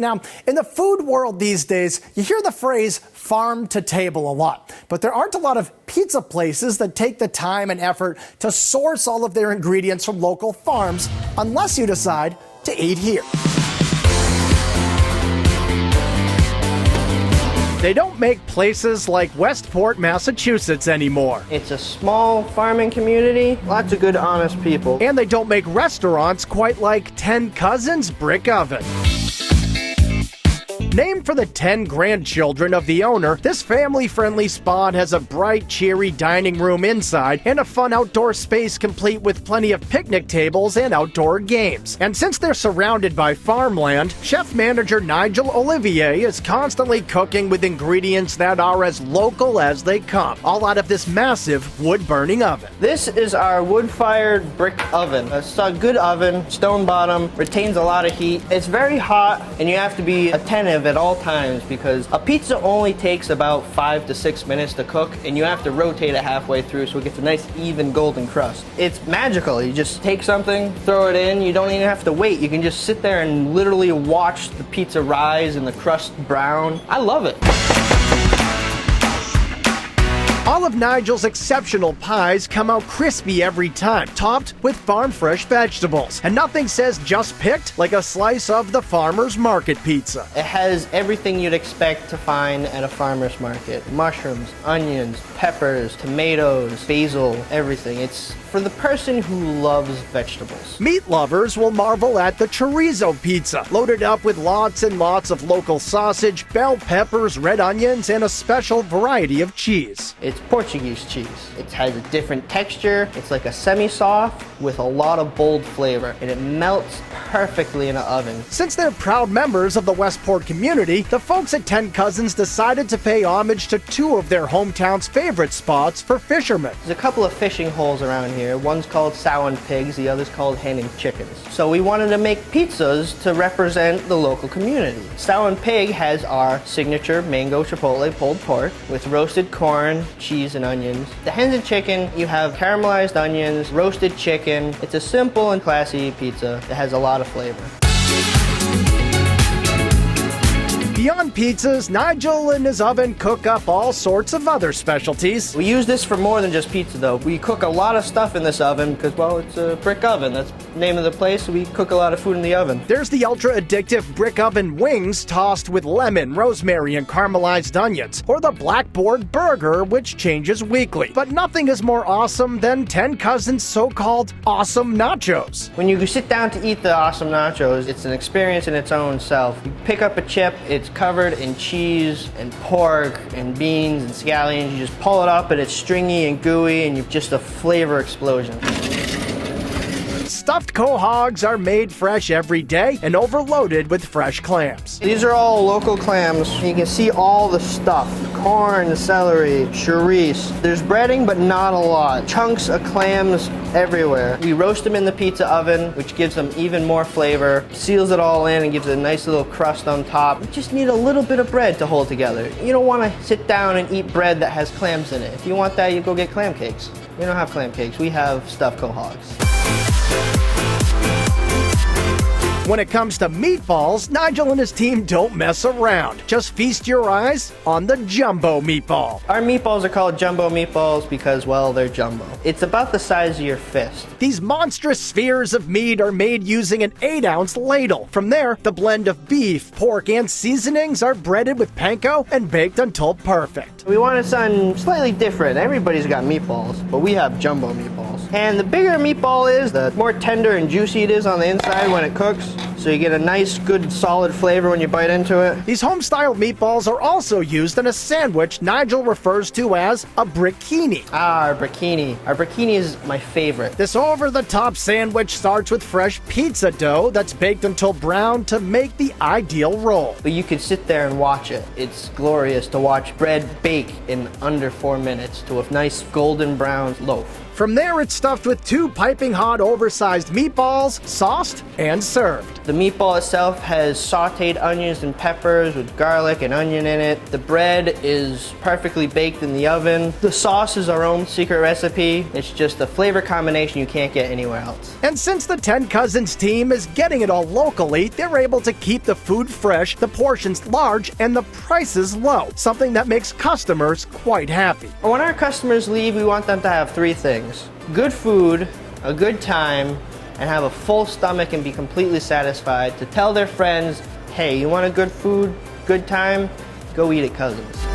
Now, in the food world these days, you hear the phrase farm to table a lot, but there aren't a lot of pizza places that take the time and effort to source all of their ingredients from local farms, unless you decide to eat here. They don't make places like Westport, Massachusetts anymore. It's a small farming community, lots of good, honest people. And they don't make restaurants quite like 10 Cousins Brick Oven. Named for the 10 grandchildren of the owner, this family-friendly spot has a bright, cheery dining room inside and a fun outdoor space complete with plenty of picnic tables and outdoor games. And since they're surrounded by farmland, chef manager Nigel Olivier is constantly cooking with ingredients that are as local as they come, all out of this massive wood-burning oven. This is our wood-fired brick oven. It's a good oven, stone bottom, retains a lot of heat. It's very hot, and you have to be attentive at all times because a pizza only takes about 5 to 6 minutes to cook, and you have to rotate it halfway through so it gets a nice even golden crust. It's magical. You just take something, throw it in, you don't even have to wait. You can just sit there and literally watch the pizza rise and the crust brown. I love it. All of Nigel's exceptional pies come out crispy every time, topped with farm-fresh vegetables. And nothing says just picked like a slice of the farmer's market pizza. It has everything you'd expect to find at a farmer's market. Mushrooms, onions, peppers, tomatoes, basil, everything. It's for the person who loves vegetables. Meat lovers will marvel at the chorizo pizza, loaded up with lots and lots of local sausage, bell peppers, red onions, and a special variety of cheese. It's Portuguese cheese. It has a different texture. It's like a semi-soft with a lot of bold flavor, and it melts perfectly in an oven. Since they're proud members of the Westport community, the folks at 10 Cousins decided to pay homage to two of their hometown's favorite spots for fishermen. There's a couple of fishing holes around here. One's called Sow and Pigs, the other's called Hen and Chickens. So we wanted to make pizzas to represent the local community. Sow and Pig has our signature mango chipotle pulled pork with roasted corn, cheese, and onions. The Hens and Chicken, you have caramelized onions, roasted chicken. It's a simple and classy pizza that has a lot of flavor. Beyond pizzas, Nigel and his oven cook up all sorts of other specialties. We use this for more than just pizza though. We cook a lot of stuff in this oven because, well, it's a brick oven. That's the name of the place. We cook a lot of food in the oven. There's the ultra-addictive brick oven wings tossed with lemon, rosemary, and caramelized onions. Or the blackboard burger, which changes weekly. But nothing is more awesome than 10 Cousins' so-called awesome nachos. When you sit down to eat the awesome nachos, it's an experience in its own self. You pick up a chip, it's covered in cheese and pork and beans and scallions. You just pull it up and it's stringy and gooey and you're just a flavor explosion. Stuffed quahogs are made fresh every day and overloaded with fresh clams. These are all local clams. You can see all the stuff. Corn, celery, chorizo. There's breading, but not a lot. Chunks of clams everywhere. We roast them in the pizza oven, which gives them even more flavor, seals it all in and gives it a nice little crust on top. You just need a little bit of bread to hold together. You don't want to sit down and eat bread that has clams in it. If you want that, you go get clam cakes. We don't have clam cakes. We have stuffed quahogs. When it comes to meatballs, Nigel and his team don't mess around. Just feast your eyes on the jumbo meatball. Our meatballs are called jumbo meatballs because, well, they're jumbo. It's about the size of your fist. These monstrous spheres of meat are made using an 8-ounce ladle. From there, the blend of beef, pork, and seasonings are breaded with panko and baked until perfect. We wanted something slightly different. Everybody's got meatballs, but we have jumbo meatballs. And the bigger a meatball is, the more tender and juicy it is on the inside when it cooks. So you get a nice, good, solid flavor when you bite into it. These home-style meatballs are also used in a sandwich Nigel refers to as a brickini. Our brickini. Our brickini is my favorite. This over-the-top sandwich starts with fresh pizza dough that's baked until brown to make the ideal roll. But you could sit there and watch it. It's glorious to watch bread bake in under 4 minutes to a nice golden brown loaf. From there, it's stuffed with 2 piping hot oversized meatballs, sauced and served. The meatball itself has sauteed onions and peppers with garlic and onion in it. The bread is perfectly baked in the oven. The sauce is our own secret recipe. It's just a flavor combination you can't get anywhere else. And since the 10 Cousins team is getting it all locally, they're able to keep the food fresh, the portions large, and the prices low, something that makes customers quite happy. When our customers leave, we want them to have 3 things: good food, a good time, and have a full stomach and be completely satisfied to tell their friends, hey, you want a good food, good time? Go eat at Cousins.